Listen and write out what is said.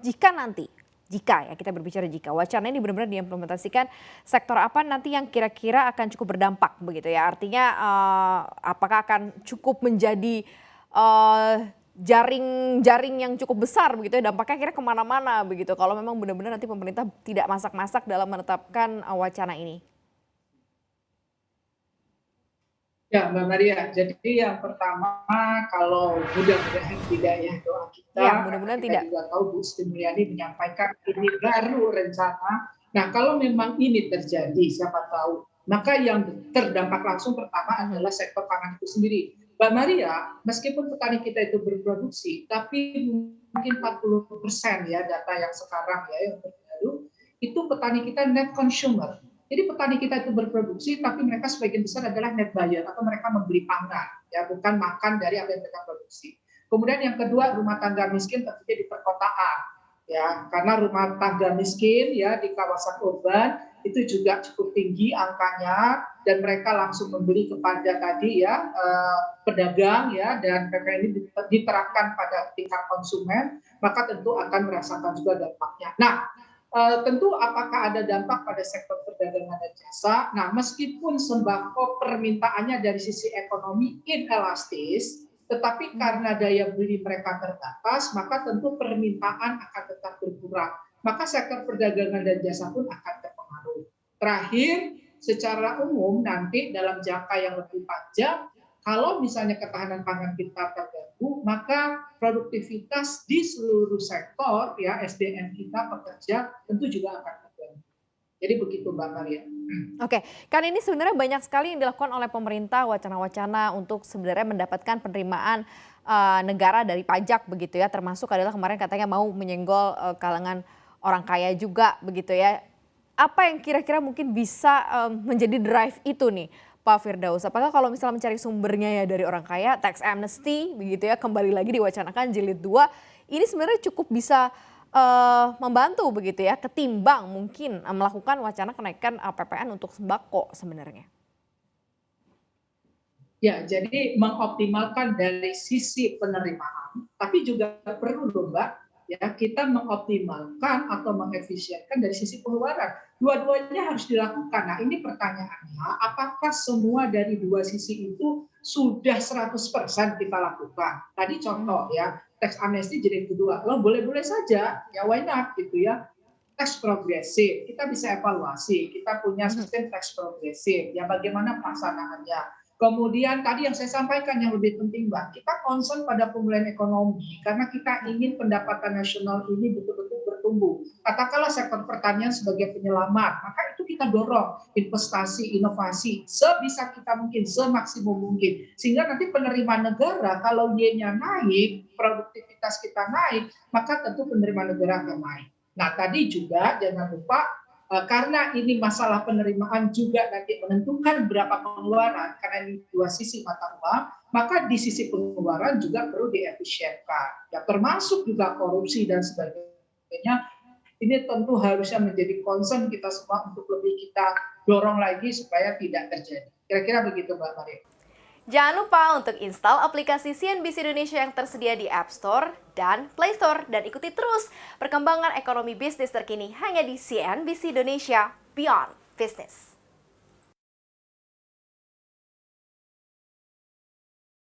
jika nanti, jika ya kita berbicara jika wacana ini benar-benar diimplementasikan, sektor apa nanti yang kira-kira akan cukup berdampak begitu ya? Artinya apakah akan cukup menjadi jaring yang cukup besar begitu ya, dampaknya kira kemana-mana begitu kalau memang benar-benar nanti pemerintah tidak masak-masak dalam menetapkan wacana ini? Ya, Mbak Maria. Jadi yang pertama, kalau mudah-mudahan tidak ya, doa kita, Ya karena mudah-mudahan kita tidak. juga tahu Bu Sri Mulyani menyampaikan ini baru rencana. Nah, kalau memang ini terjadi, siapa tahu, maka yang terdampak langsung pertama Mhm. adalah sektor pangan itu sendiri. Mbak Maria, meskipun petani kita itu berproduksi, tapi mungkin 40% ya data yang sekarang ya yang terbaru, itu petani kita net consumer. Jadi petani kita itu berproduksi, tapi mereka sebagian besar adalah net buyer atau mereka membeli pangan, ya bukan makan dari apa yang mereka produksi. Kemudian yang kedua, rumah tangga miskin tentunya di perkotaan, ya karena rumah tangga miskin ya di kawasan urban itu juga cukup tinggi angkanya dan mereka langsung membeli kepada tadi ya pedagang ya dan PPN ini diterapkan pada tingkat konsumen, maka tentu akan merasakan juga dampaknya. Nah, tentu apakah ada dampak pada sektor perdagangan dan jasa? Nah, meskipun sembako permintaannya dari sisi ekonomi inelastis, tetapi Mhm. karena daya beli mereka terbatas, maka tentu permintaan akan tetap berkurang. Maka sektor perdagangan dan jasa pun akan terpengaruh. Terakhir, secara umum nanti dalam jangka yang lebih panjang, kalau misalnya ketahanan pangan kita terganggu, maka produktivitas di seluruh sektor ya SDM kita pekerja tentu juga akan terganggu. Jadi begitu Mbak Maria. Oke, kan ini sebenarnya banyak sekali yang dilakukan oleh pemerintah, wacana-wacana untuk sebenarnya mendapatkan penerimaan negara dari pajak begitu ya, termasuk adalah kemarin katanya mau menyenggol kalangan orang kaya juga begitu ya. Apa yang kira-kira mungkin bisa menjadi drive itu nih, Pak Firdaus? Apakah kalau misalnya mencari sumbernya ya dari orang kaya, tax amnesty begitu ya, kembali lagi diwacanakan jilid 2, ini sebenarnya cukup bisa membantu begitu ya, ketimbang mungkin melakukan wacana kenaikan PPN untuk sembako sebenarnya? Ya, jadi mengoptimalkan dari sisi penerimaan, tapi juga perlu loh Mbak, ya kita mengoptimalkan atau mengefisienkan dari sisi pengeluaran. Dua-duanya harus dilakukan. Nah, ini pertanyaannya, apakah semua dari dua sisi itu sudah 100% kita lakukan? Tadi Mhm. contoh ya, tax amnesty jadi kedua. Lo boleh-boleh saja, ya why not gitu ya. Tax progresif, kita bisa evaluasi, kita punya Mhm. sistem tax progresif, ya bagaimana pelaksanaannya. Kemudian tadi yang saya sampaikan yang lebih penting Mbak, kita concern pada pemulihan ekonomi karena kita Ya. ingin pendapatan nasional ini betul-betul bertumbuh. Katakanlah sektor pertanian sebagai penyelamat, maka itu kita dorong investasi, inovasi sebisa kita mungkin, semaksimum mungkin. Sehingga nanti penerimaan negara kalau Y-nya naik, produktivitas kita naik, maka tentu penerimaan negara akan naik. Nah, tadi juga jangan lupa karena ini masalah penerimaan juga nanti menentukan berapa pengeluaran karena ini dua sisi mata uang, maka di sisi pengeluaran juga perlu diefisienkan. Ya termasuk juga korupsi dan sebagainya. Ini tentu harusnya menjadi concern kita semua untuk lebih kita dorong lagi supaya tidak terjadi. Kira-kira begitu Mbak Maria. Jangan lupa untuk install aplikasi CNBC Indonesia yang tersedia di App Store dan Play Store dan ikuti terus perkembangan ekonomi bisnis terkini hanya di CNBC Indonesia Beyond Business.